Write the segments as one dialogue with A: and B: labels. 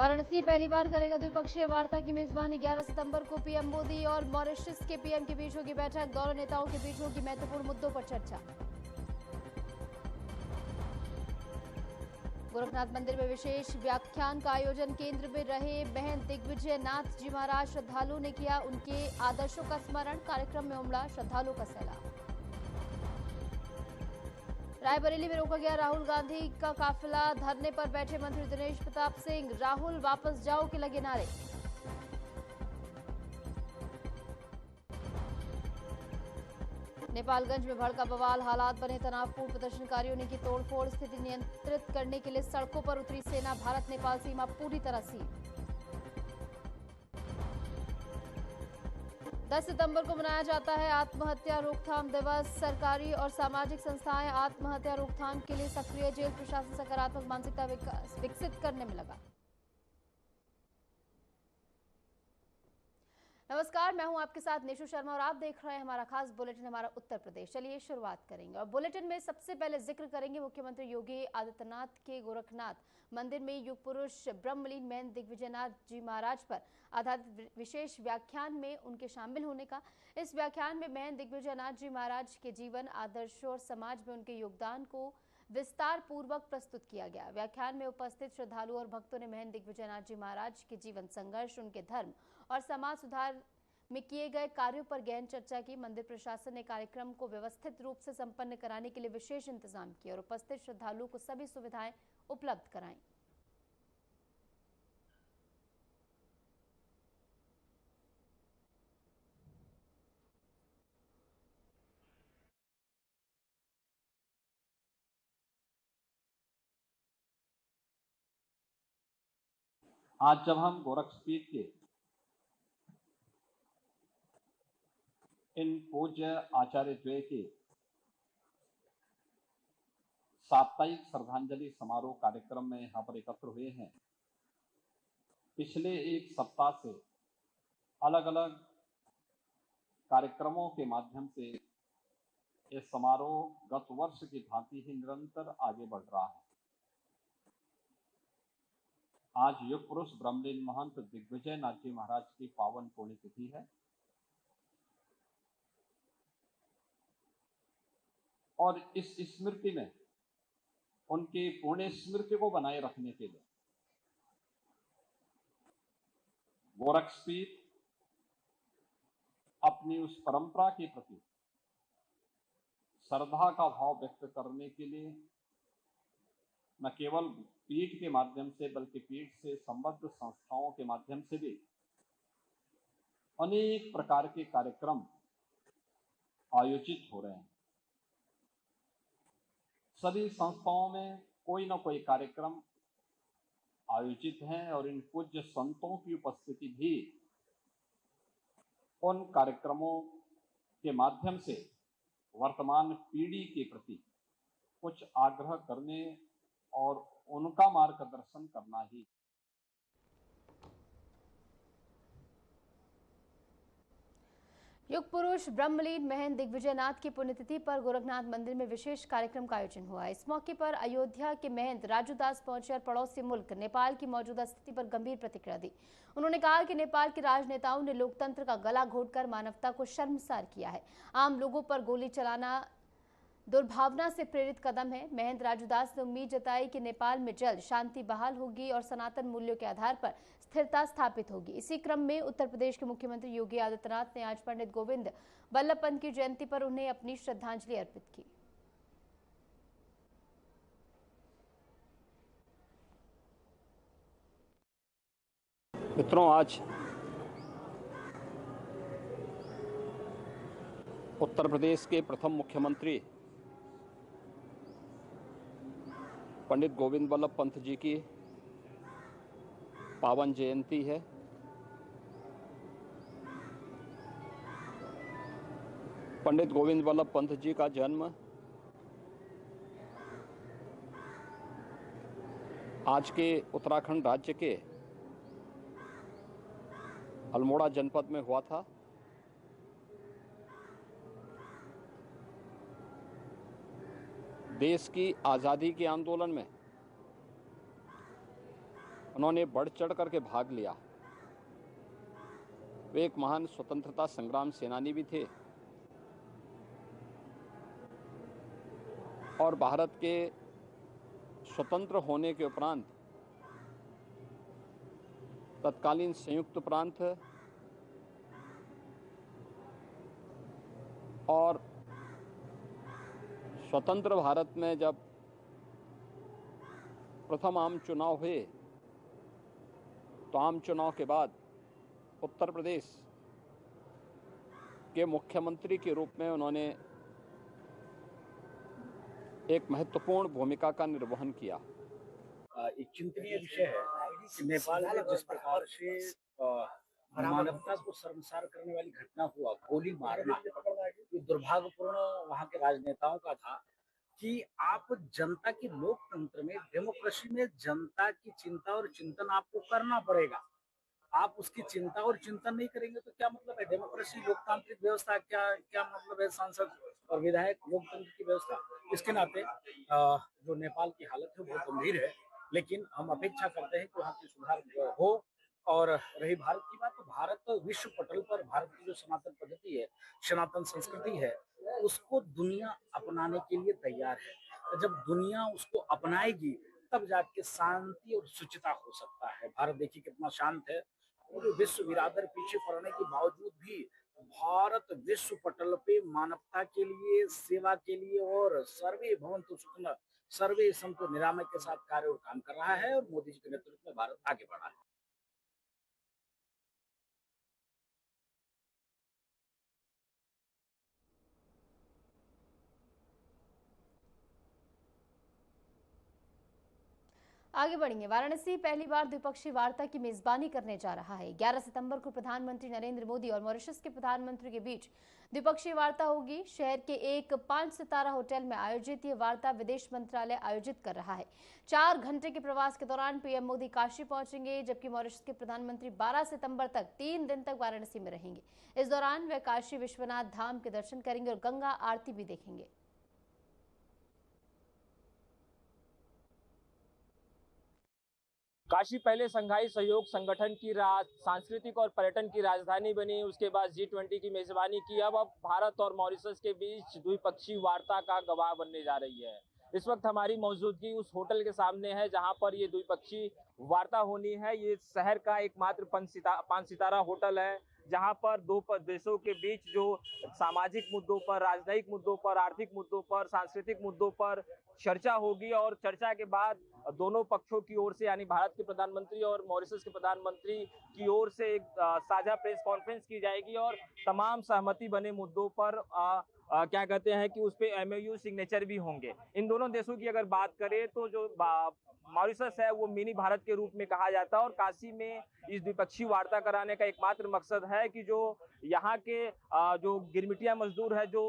A: वाराणसी पहली बार करेगा द्विपक्षीय वार्ता की मेजबानी। 11 सितंबर को पीएम मोदी और मॉरिशस के पीएम के बीच होगी बैठक। दोनों नेताओं के बीच होगी महत्वपूर्ण मुद्दों पर चर्चा। गोरखनाथ मंदिर में विशेष व्याख्यान का आयोजन। केंद्र में रहे महंत दिग्विजय नाथ जी महाराज। श्रद्धालुओं ने किया उनके आदर्शों का स्मरण। कार्यक्रम में उमड़ा श्रद्धालुओं का सैलाब। रायबरेली में रोका गया राहुल गांधी का काफिला। धरने पर बैठे मंत्री दिनेश प्रताप सिंह। राहुल वापस जाओ के लगे नारे। नेपालगंज में भड़का बवाल। हालात बने तनावपूर्ण। प्रदर्शनकारियों ने की तोड़फोड़। स्थिति नियंत्रित करने के लिए सड़कों पर उतरी सेना। भारत नेपाल सीमा पूरी तरह सील। 10 सितंबर को मनाया जाता है आत्महत्या रोकथाम दिवस। सरकारी और सामाजिक संस्थाएं आत्महत्या रोकथाम के लिए सक्रिय। जेल प्रशासन सकारात्मक मानसिकता विकसित करने में लगा। नमस्कार, मैं हूं आपके साथ निशु शर्मा और आप देख रहे हैं हमारा खास बुलेटिन हमारा उत्तर प्रदेश। चलिए शुरुआत करेंगे और बुलेटिन में सबसे पहले जिक्र करेंगे मुख्यमंत्री योगी आदित्यनाथ के गोरखनाथ मंदिर में युग पुरुष ब्रह्मलीन महंत दिग्विजयनाथ जी महाराज पर आधारित विशेष व्याख्यान में उनके शामिल होने का। इस व्याख्यान में महंत दिग्विजयनाथ जी महाराज के जीवन, आदर्शों और समाज में उनके योगदान को विस्तार पूर्वक प्रस्तुत किया गया। व्याख्यान में उपस्थित श्रद्धालुओं और भक्तों ने महंत दिग्विजयनाथ जी महाराज के जीवन, संघर्ष, उनके धर्म और समाज सुधार में किए गए कार्यों पर गहन चर्चा की। मंदिर प्रशासन ने कार्यक्रम को व्यवस्थित रूप से संपन्न कराने के लिए विशेष इंतजाम किए और उपस्थित श्रद्धालुओं को सभी सुविधाएं उपलब्ध कराईं।
B: आज जब हम गोरखपीठ के इन पूज्य आचार्य द्वय के साप्ताहिक श्रद्धांजलि समारोह कार्यक्रम में यहाँ पर एकत्र हुए हैं, पिछले एक सप्ताह से अलग अलग कार्यक्रमों के माध्यम से ये समारोह गत वर्ष की भांति ही निरंतर आगे बढ़ रहा है। आज युग पुरुष ब्रह्मलीन महंत दिग्विजय नाथ जी महाराज की पावन पुण्यतिथि है और इस स्मृति में उनकी पुण्य स्मृति को बनाए रखने के लिए गोरखपीठ अपनी उस परंपरा के प्रति श्रद्धा का भाव व्यक्त करने के लिए न केवल पीठ के माध्यम से बल्कि पीठ से संबद्ध संस्थाओं के माध्यम से भी अनेक प्रकार के कार्यक्रम आयोजित हो रहे हैं। सभी संस्थाओं में कोई न कोई कार्यक्रम आयोजित हैं और इन पूज्य संतों की उपस्थिति भी उन कार्यक्रमों के माध्यम से वर्तमान पीढ़ी के प्रति कुछ आग्रह करने और उनका मार्गदर्शन करना ही।
A: युग पुरुष ब्रह्मलीन महंत दिग्विजयनाथ की पुण्यतिथि पर गोरखनाथ मंदिर में विशेष कार्यक्रम का आयोजन हुआ। इस मौके पर अयोध्या के महंत राजूदास पहुंचे और पड़ोसी मुल्क नेपाल की मौजूदा स्थिति पर गंभीर प्रतिक्रिया दी। उन्होंने कहा कि नेपाल के राजनेताओं ने लोकतंत्र का गला घोटकर मानवता को शर्मसार किया है। आम लोगों पर गोली चलाना दुर्भावना से प्रेरित कदम है। महंत राजूदास ने उम्मीद जताई कि नेपाल में जल्द शांति बहाल होगी और सनातन मूल्यों के आधार पर स्थिरता स्थापित होगी। इसी क्रम में उत्तर प्रदेश के मुख्यमंत्री योगी आदित्यनाथ ने आज पंडित गोविंद बल्लभ पंत की जयंती पर उन्हें अपनी श्रद्धांजलि अर्पित की।
C: मित्रों, आज उत्तर प्रदेश के प्रथम मुख्यमंत्री पंडित गोविंद बल्लभ पंत जी की पावन जयंती है। पंडित गोविंद बल्लभ पंत जी का जन्म आज के उत्तराखंड राज्य के अल्मोड़ा जनपद में हुआ था। देश की आज़ादी के आंदोलन में उन्होंने बढ़ चढ़ करके भाग लिया। वे एक महान स्वतंत्रता संग्राम सेनानी भी थे और भारत के स्वतंत्र होने के उपरांत तत्कालीन संयुक्त प्रांत और स्वतंत्र भारत में जब प्रथम आम चुनाव हुए तो आम चुनाव के बाद उत्तर प्रदेश के मुख्यमंत्री के रूप में उन्होंने एक महत्वपूर्ण भूमिका का निर्वहन किया।
D: एक चिंतनीय विषय है कि नेपाल में जिस प्रकार से मानवता को शर्मसार करने वाली घटना हुआ, गोली मारना, ये दुर्भाग्यपूर्ण वहां के राजनेताओं का था कि आप जनता की लोकतंत्र में, डेमोक्रेसी में जनता की चिंता और चिंतन आपको करना पड़ेगा। आप उसकी चिंता और चिंतन नहीं करेंगे तो क्या मतलब है? डेमोक्रेसी, लोकतांत्रिक व्यवस्था, क्या मतलब है? सांसद और विधायक लोकतंत्र की व्यवस्था। इसके नाते जो नेपाल की हालत है बहुत गंभीर है, लेकिन हम अपेक्षा करते हैं कि वहाँ की सुधार हो। और रही भारत की बात, तो भारत विश्व पटल पर भारत की जो सनातन पद्धति है, सनातन संस्कृति है, उसको दुनिया अपनाने के लिए तैयार है। जब दुनिया उसको अपनाएगी तब जाके शांति और शुचिता हो सकता है। भारत देखिए कितना शांत है। पूरे विश्व विरादर पीछे पड़ने के बावजूद भी भारत विश्व पटल पे मानवता के लिए, सेवा के लिए और सर्वे भवन्तु सुखिनः, सर्वे सन्तु निरामय के साथ कार्य और काम कर रहा है और मोदी जी के नेतृत्व में भारत आगे बढ़ा है।
A: आगे बढ़ेंगे। वाराणसी पहली बार द्विपक्षीय वार्ता की मेजबानी करने जा रहा है। 11 सितंबर को प्रधानमंत्री नरेंद्र मोदी और मॉरिशस के प्रधानमंत्री के बीच द्विपक्षीय वार्ता होगी। शहर के एक 5 सितारा होटल में आयोजित ये वार्ता विदेश मंत्रालय आयोजित कर रहा है। 4 घंटे के प्रवास के दौरान पीएम मोदी काशी पहुंचेंगे, जबकि मॉरिशस के प्रधानमंत्री 12 सितंबर तक 3 दिन तक वाराणसी में रहेंगे। इस दौरान वे काशी विश्वनाथ धाम के दर्शन करेंगे और गंगा आरती भी देखेंगे।
E: काशी पहले संघाई सहयोग संगठन की सांस्कृतिक और पर्यटन की राजधानी बनी। उसके बाद G20 की मेजबानी की। अब भारत और मॉरिशस के बीच द्विपक्षीय वार्ता का गवाह बनने जा रही है। इस वक्त हमारी मौजूदगी उस होटल के सामने है जहां पर ये द्विपक्षीय वार्ता होनी है। ये शहर का एकमात्र 5 सितारा होटल है जहां पर दो देशों के बीच जो सामाजिक मुद्दों पर, राजनयिक मुद्दों पर, आर्थिक मुद्दों पर, सांस्कृतिक मुद्दों पर चर्चा होगी और चर्चा के बाद दोनों पक्षों की ओर से, यानी भारत के प्रधानमंत्री और मॉरिशस के प्रधानमंत्री की ओर से एक साझा प्रेस कॉन्फ्रेंस की जाएगी और तमाम सहमति बने मुद्दों पर क्या कहते हैं कि उस पे MOU सिग्नेचर भी होंगे। इन दोनों देशों की अगर बात करें तो जो मॉरिशस है वो मिनी भारत के रूप में कहा जाता है और काशी में इस द्विपक्षीय वार्ता कराने का एकमात्र मकसद है कि जो यहाँ के जो गिरमिटिया मजदूर है जो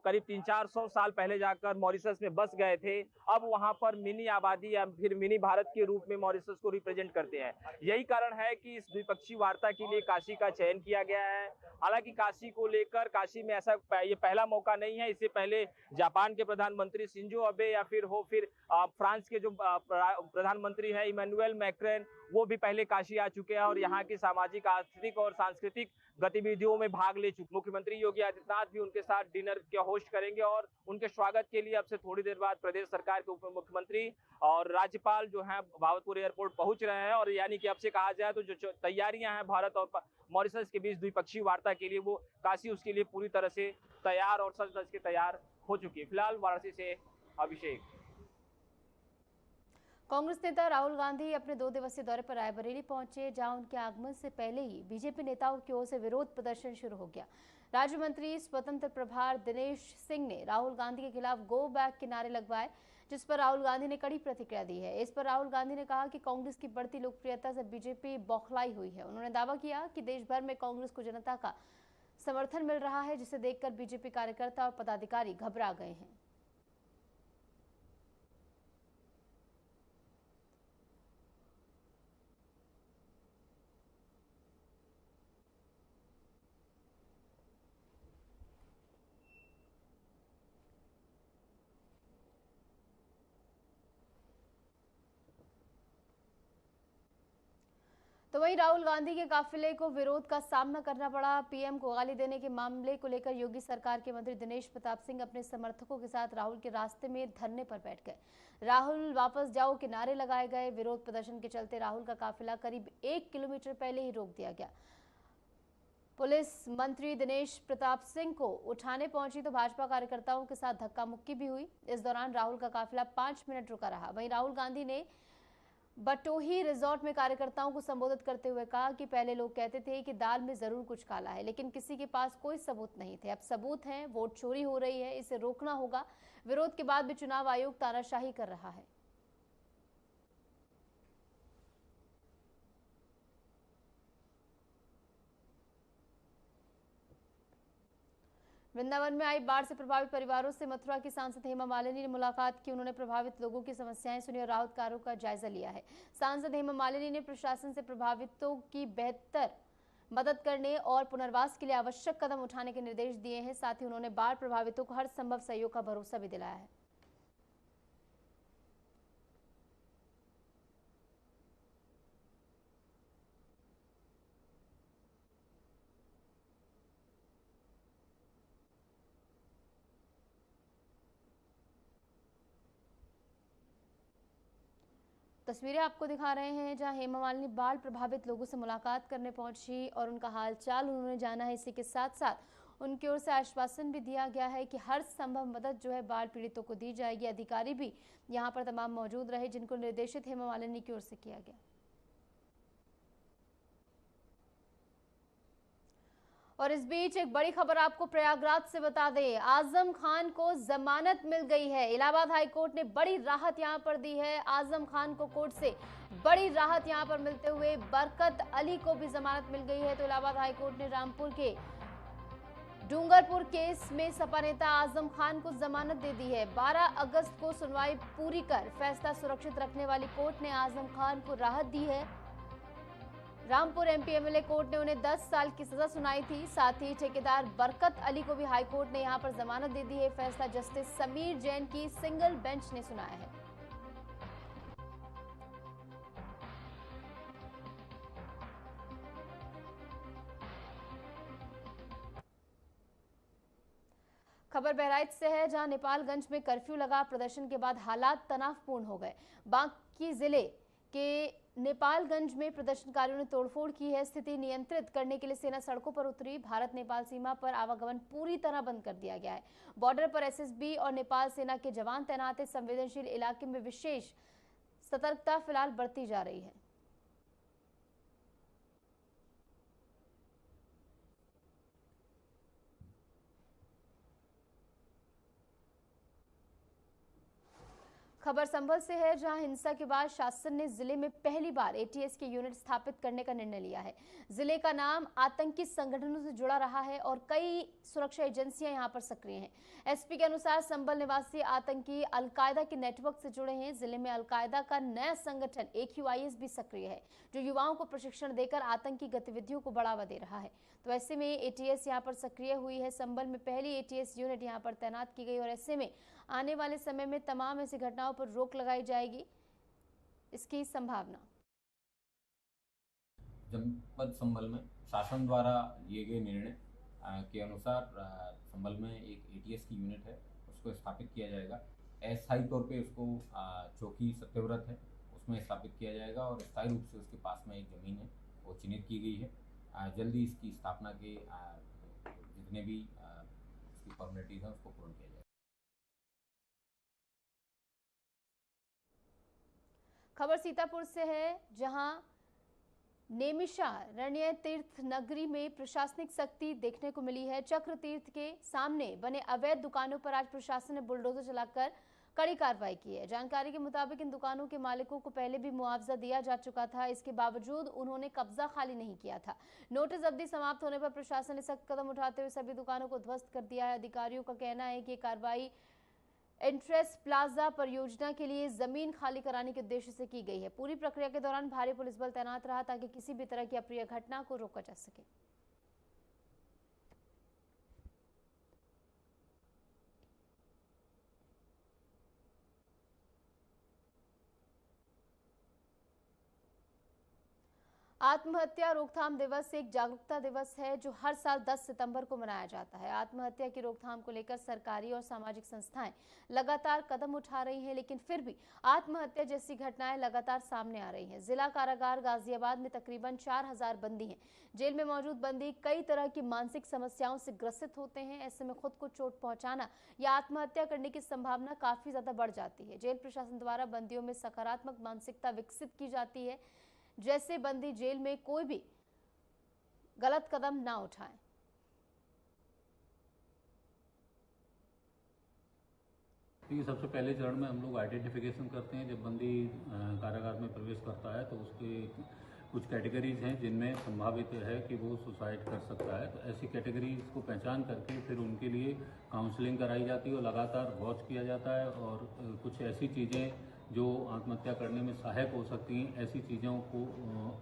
E: करीब 300-400 साल पहले जाकर मॉरिशस में बस गए थे, अब वहाँ पर मिनी आबादी या फिर मिनी भारत के रूप में मॉरिशस को रिप्रेजेंट करते हैं। यही कारण है कि इस द्विपक्षीय वार्ता के लिए काशी का चयन किया गया है। हालांकि काशी को लेकर काशी में ऐसा ये पहला मौका नहीं है। इससे पहले जापान के प्रधानमंत्री शिंजो अबे या फिर फ्रांस के जो प्रधानमंत्री है इमैनुअल मैक्रोन, वो भी पहले काशी आ चुके हैं और यहाँ की सामाजिक, आर्थिक और सांस्कृतिक गतिविधियों में भाग ले चुके। मुख्यमंत्री योगी आदित्यनाथ भी उनके साथ डिनर के होस्ट करेंगे और उनके स्वागत के लिए अब से थोड़ी देर बाद प्रदेश सरकार के उप मुख्यमंत्री और राज्यपाल जो है भावलपुर एयरपोर्ट पहुंच रहे हैं। और यानी कि अब से कहा जाए तो जो तैयारियां हैं भारत और मॉरिशस के बीच द्विपक्षीय वार्ता के लिए, वो काशी उसके लिए पूरी तरह से तैयार और सज धज के तैयार हो चुकी है। फिलहाल वाराणसी से अभिषेक।
A: कांग्रेस नेता राहुल गांधी अपने 2 दिवसीय दौरे पर रायबरेली पहुंचे, जहां उनके आगमन से पहले ही बीजेपी नेताओं की ओर से विरोध प्रदर्शन शुरू हो गया। राज्य मंत्री स्वतंत्र प्रभार दिनेश सिंह ने राहुल गांधी के खिलाफ गो बैक के नारे लगवाए, जिस पर राहुल गांधी ने कड़ी प्रतिक्रिया दी है। इस पर राहुल गांधी ने कहा कि कांग्रेस की बढ़ती लोकप्रियता से बीजेपी बौखलाई हुई है। उन्होंने दावा किया कि देश भर में कांग्रेस को जनता का समर्थन मिल रहा है, जिसे देखकर बीजेपी कार्यकर्ता और पदाधिकारी घबरा गए हैं। तो वहीं राहुल गांधी के काफिले को विरोध का सामना करना पड़ा। पीएम को गाली देने के मामले को लेकर योगी सरकार के मंत्री दिनेश प्रताप सिंह अपने समर्थकों के साथ राहुल के रास्ते में धरने पर बैठ गए। राहुल वापस जाओ के नारे लगाए गए। विरोध प्रदर्शन के चलते राहुल का काफिला करीब 1 किलोमीटर पहले ही रोक दिया गया। पुलिस मंत्री दिनेश प्रताप सिंह को उठाने पहुंची तो भाजपा कार्यकर्ताओं के साथ धक्का मुक्की भी हुई। इस दौरान राहुल का काफिला 5 मिनट रुका रहा। वहीं राहुल गांधी ने बटोही रिजॉर्ट में कार्यकर्ताओं को संबोधित करते हुए कहा कि पहले लोग कहते थे कि दाल में जरूर कुछ काला है, लेकिन किसी के पास कोई सबूत नहीं थे। अब सबूत हैं, वोट चोरी हो रही है, इसे रोकना होगा। विरोध के बाद भी चुनाव आयोग तानाशाही कर रहा है। वृंदावन में आई बाढ़ से प्रभावित परिवारों से मथुरा की सांसद हेमा मालिनी ने मुलाकात की। उन्होंने प्रभावित लोगों की समस्याएं सुनी और राहत कार्यों का जायजा लिया है। सांसद हेमा मालिनी ने प्रशासन से प्रभावितों की बेहतर मदद करने और पुनर्वास के लिए आवश्यक कदम उठाने के निर्देश दिए हैं। साथ ही उन्होंने बाढ़ प्रभावितों को हर संभव सहयोग का भरोसा भी दिलाया है। तस्वीरें आपको दिखा रहे हैं जहां हेमा मालिनी बाढ़ प्रभावित लोगों से मुलाकात करने पहुंची और उनका हालचाल उन्होंने जाना है। इसी के साथ साथ उनकी ओर से आश्वासन भी दिया गया है कि हर संभव मदद जो है बाढ़ पीड़ितों को दी जाएगी। अधिकारी भी यहां पर तमाम मौजूद रहे जिनको निर्देशित हेमा मालिनी की ओर से किया गया। और इस बीच एक बड़ी खबर आपको प्रयागराज से बता दें, आजम खान को जमानत मिल गई है। इलाहाबाद हाई कोर्ट ने बड़ी राहत यहां पर दी है। आजम खान को कोर्ट से बड़ी राहत यहां पर मिलते हुए बरकत अली को भी जमानत मिल गई है। तो इलाहाबाद हाई कोर्ट ने रामपुर के डूंगरपुर केस में सपा नेता आजम खान को जमानत दे दी है। 12 अगस्त को सुनवाई पूरी कर फैसला सुरक्षित रखने वाली कोर्ट ने आजम खान को राहत दी है। रामपुर एमपी एमएलए कोर्ट ने उन्हें 10 साल की सजा सुनाई थी। साथ ही ठेकेदार बरकत अली को भी हाई कोर्ट ने यहां पर जमानत दे दी है। फैसला जस्टिस समीर जैन की सिंगल बेंच ने सुनाया है। खबर बहराइच से है जहां नेपालगंज में कर्फ्यू लगा। प्रदर्शन के बाद हालात तनावपूर्ण हो गए। बांकी जिले के नेपालगंज में प्रदर्शनकारियों ने तोड़फोड़ की है। स्थिति नियंत्रित करने के लिए सेना सड़कों पर उतरी। भारत नेपाल सीमा पर आवागमन पूरी तरह बंद कर दिया गया है। बॉर्डर पर एसएसबी और नेपाल सेना के जवान तैनात है। संवेदनशील इलाके में विशेष सतर्कता फिलहाल बरती जा रही है। खबर संभल से है जहां हिंसा के बाद शासन ने जिले में पहली बार एटीएस के यूनिट स्थापित करने का निर्णय लिया है। जिले का नाम आतंकी संगठनों से जुड़ा रहा है और कई सुरक्षा एजेंसियां यहां पर सक्रिय हैं। एसपी के अनुसार संभल निवासी आतंकी अलकायदा के नेटवर्क से जुड़े हैं। जिले में अलकायदा का नया संगठन AQIS भी सक्रिय है जो युवाओं को प्रशिक्षण देकर आतंकी गतिविधियों को बढ़ावा दे रहा है। तो ऐसे में एटीएस यहां पर सक्रिय हुई है। संभल में पहली एटीएस यूनिट यहां पर तैनात की गई और ऐसे में आने वाले समय में तमाम ऐसी घटनाओं पर रोक लगाई जाएगी, इसकी संभावना।
F: जनपद संभल में शासन द्वारा लिए गए निर्णय के अनुसार संभल में एक एटीएस की यूनिट है, उसको स्थापित किया जाएगा। अस्थायी तौर पे उसको चौकी सत्यव्रत है उसमें स्थापित किया जाएगा और स्थायी रूप से उसके पास में एक ज़मीन है वो चिन्हित की गई है। जल्दी इसकी स्थापना के जितने भी उसकी फॉर्मेलिटीज हैं उसको पूर्ण किया जाएगा।
A: खबर सीतापुर से है जहां नेमिषा रण्य तीर्थ नगरी में प्रशासनिक सख्ती देखने को मिली है। चक्र तीर्थ के सामने बने अवैध दुकानों पर आज प्रशासन ने बुलडोजर चलाकर कड़ी कार्रवाई की है। जानकारी के मुताबिक इन दुकानों के मालिकों को पहले भी मुआवजा दिया जा चुका था, इसके बावजूद उन्होंने कब्जा खाली नहीं किया था। नोटिस अवधि समाप्त होने पर प्रशासन ने सख्त कदम उठाते हुए सभी दुकानों को ध्वस्त कर दिया है। अधिकारियों का कहना है कि कार्रवाई इंटरेस्ट प्लाजा परियोजना के लिए जमीन खाली कराने के उद्देश्य से की गई है। पूरी प्रक्रिया के दौरान भारी पुलिस बल तैनात रहा ताकि किसी भी तरह की अप्रिय घटना को रोका जा सके। आत्महत्या रोकथाम दिवस एक जागरूकता दिवस है जो हर साल 10 सितंबर को मनाया जाता है। आत्महत्या की रोकथाम को लेकर सरकारी और सामाजिक संस्थाएं लगातार कदम उठा रही हैं, लेकिन फिर भी आत्महत्या जैसी घटनाएं लगातार सामने आ रही हैं। जिला कारागार गाजियाबाद में तकरीबन 4000 बंदी हैं। जेल में मौजूद बंदी कई तरह की मानसिक समस्याओं से ग्रसित होते हैं। ऐसे में खुद को चोट पहुंचाना या आत्महत्या करने की संभावना काफी ज्यादा बढ़ जाती है। जेल प्रशासन द्वारा बंदियों में सकारात्मक मानसिकता विकसित की जाती है, जैसे बंदी जेल में कोई भी गलत कदम ना उठाएं।
G: देखिए, सबसे पहले चरण में हम लोग आइडेंटिफिकेशन करते हैं। जब बंदी कारागार में प्रवेश करता है तो उसके कुछ कैटेगरीज हैं जिनमें संभावित है कि वो सुसाइड कर सकता है। तो ऐसी कैटेगरीज को पहचान करके फिर उनके लिए काउंसलिंग कराई जाती है और लगातार वॉच किया जाता है। और कुछ ऐसी चीज़ें जो आत्महत्या करने में सहायक हो सकती हैं, ऐसी चीज़ों को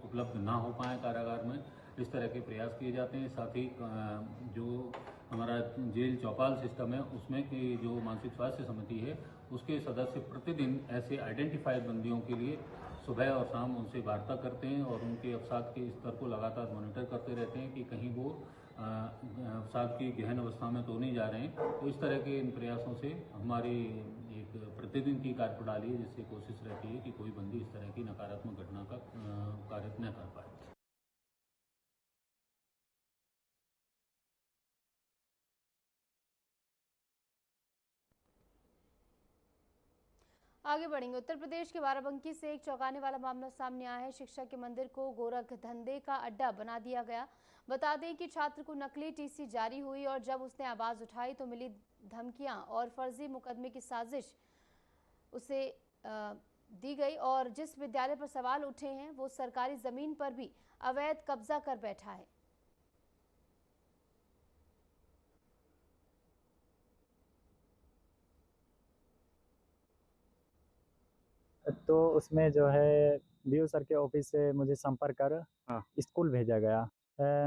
G: उपलब्ध ना हो पाए कारागार में, इस तरह के प्रयास किए जाते हैं। साथ ही जो हमारा जेल चौपाल सिस्टम है उसमें कि जो मानसिक स्वास्थ्य समिति है उसके सदस्य प्रतिदिन ऐसे आइडेंटिफाइड बंदियों के लिए सुबह और शाम उनसे वार्ता करते हैं और उनके अवसाद के स्तर को लगातार मॉनिटर करते रहते हैं कि कहीं वो अवसाद की गहन अवस्था में तो नहीं जा रहे हैं। तो इस तरह के इन प्रयासों से हमारी एक प्रतिदिन की कार्यप्रणाली है जिससे कोशिश रहती है कि कोई बंदी इस तरह की नकारात्मक घटना का कार्य न कर पाए।
A: आगे बढ़ेंगे। उत्तर प्रदेश के बाराबंकी से एक चौंकाने वाला मामला सामने आया है। शिक्षा के मंदिर को गोरख धंधे का अड्डा बना दिया गया। बता दें कि छात्र को नकली टीसी जारी हुई और जब उसने आवाज उठाई तो मिली धमकियां और फर्जी मुकदमे की साजिश उसे दी गई। और जिस विद्यालय पर सवाल उठे हैं वो सरकारी जमीन पर भी अवैध कब्जा कर बैठा है।
H: तो उसमें जो है डीओ सर के ऑफिस से मुझे संपर्क कर स्कूल भेजा गया।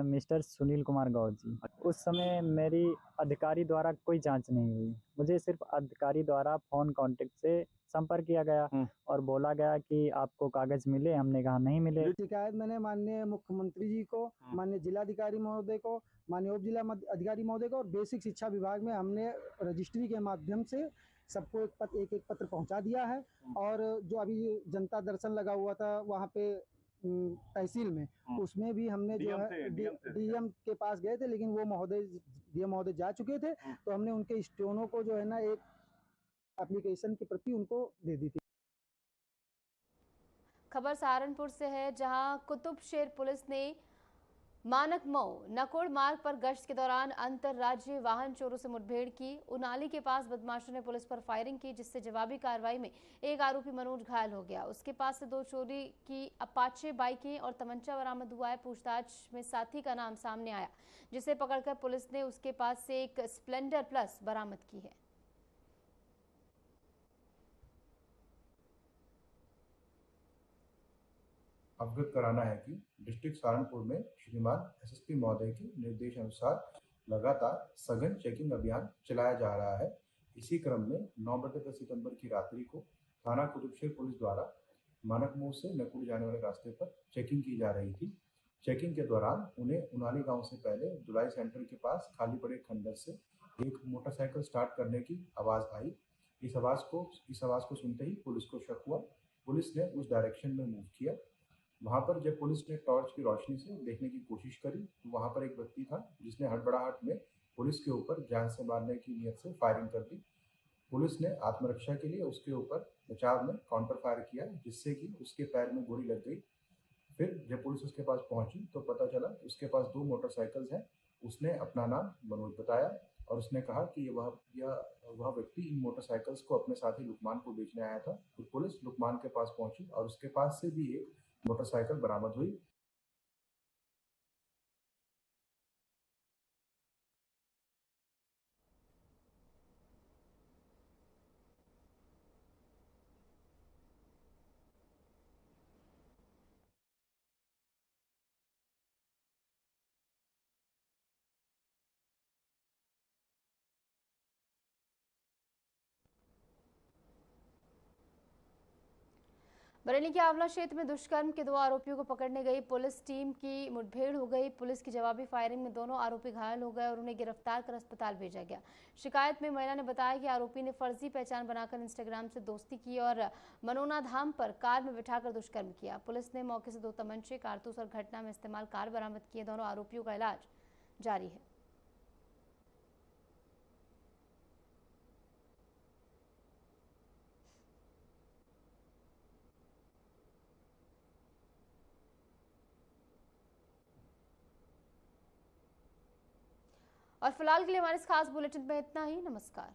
H: मिस्टर सुनील कुमार गौर जी, उस समय मेरी अधिकारी द्वारा कोई जांच नहीं हुई। मुझे सिर्फ अधिकारी द्वारा फोन कांटेक्ट से संपर्क किया गया और बोला गया कि आपको कागज मिले। हमने कहा नहीं मिले।
I: शिकायत मैंने माननीय मुख्यमंत्री जी को, माननीय जिलाधिकारी महोदय को, माननीय उप जिला अधिकारी महोदय को और बेसिक शिक्षा विभाग में हमने रजिस्ट्री के माध्यम से सबको एक पत्र पहुंचा दिया है। और जो अभी जनता दर्शन लगा हुआ था वहाँ पे तहसील में, उसमें भी हमने जो है डीएम के पास गए थे, लेकिन वो डीएम महोदय जा चुके थे। तो हमने उनके स्टोनों को जो है ना एक एप्लीकेशन की प्रति उनको दे दी थी।
A: खबर सहारनपुर से है, जहां कुतुबशेर पुलिस ने मानक मऊ नकोड़ मार्ग पर गश्त के दौरान अंतरराज्यीय वाहन चोरों से मुठभेड़ की। उनाली के पास बदमाशों ने पुलिस पर फायरिंग की, जिससे जवाबी कार्रवाई में एक आरोपी मनोज घायल हो गया। उसके पास से 2 चोरी की अपाचे बाइकें और तमंचा बरामद हुआ है। पूछताछ में साथी का नाम सामने आया, जिसे पकड़कर पुलिस ने उसके पास से एक स्प्लेंडर प्लस बरामद की है।
J: अवगत कराना है कि डिस्ट्रिक्ट सहारनपुर में श्रीमान एसएसपी महोदय के निर्देश अनुसार लगातार सघन चेकिंग अभियान चलाया जा रहा है। इसी क्रम में 9/10 सितंबर की रात्रि को थाना कुतुबशेर पुलिस द्वारा मानक मोड़ से नकुड़ जाने वाले रास्ते पर चेकिंग की जा रही थी। चेकिंग के दौरान उन्हें उनाली गांव से पहले दुलाई सेंटर के पास खाली पड़े खंडर से एक मोटरसाइकिल स्टार्ट करने की आवाज आई। इस आवाज को सुनते ही पुलिस को शक हुआ। पुलिस ने उस डायरेक्शन में मूव किया। वहां पर जब पुलिस ने टॉर्च की रोशनी से देखने की कोशिश करी तो वहां पर एक व्यक्ति था जिसने हड़बड़ाहट में पुलिस के ऊपर जान से मारने की नियत से फायरिंग कर दी। पुलिस ने आत्मरक्षा के लिए उसके ऊपर बचाव में काउंटर फायर किया, जिससे कि उसके पैर में गोली लग गई। फिर जब पुलिस उसके पास पहुंची तो पता चला उसके पास 2 मोटरसाइकिल्स हैं। उसने अपना नाम मनोज बताया और उसने कहा कि वह व्यक्ति इन मोटरसाइकिल्स को अपने साथी लुकमान को बेचने आया था। तो पुलिस लुकमान के पास पहुंची और उसके पास से भी एक मोटरसाइकिल बरामद हुई।
A: बरेली के आंवला क्षेत्र में दुष्कर्म के 2 आरोपियों को पकड़ने गई पुलिस टीम की मुठभेड़ हो गई। पुलिस की जवाबी फायरिंग में दोनों आरोपी घायल हो गए और उन्हें गिरफ्तार कर अस्पताल भेजा गया। शिकायत में महिला ने बताया कि आरोपी ने फर्जी पहचान बनाकर इंस्टाग्राम से दोस्ती की और मनोना धाम पर कार में बिठाकर दुष्कर्म किया। पुलिस ने मौके से 2 तमंचे, कारतूस और घटना में इस्तेमाल कार बरामद किए। दोनों आरोपियों का इलाज जारी है। और फिलहाल के लिए हमारे इस खास बुलेटिन में इतना ही। नमस्कार।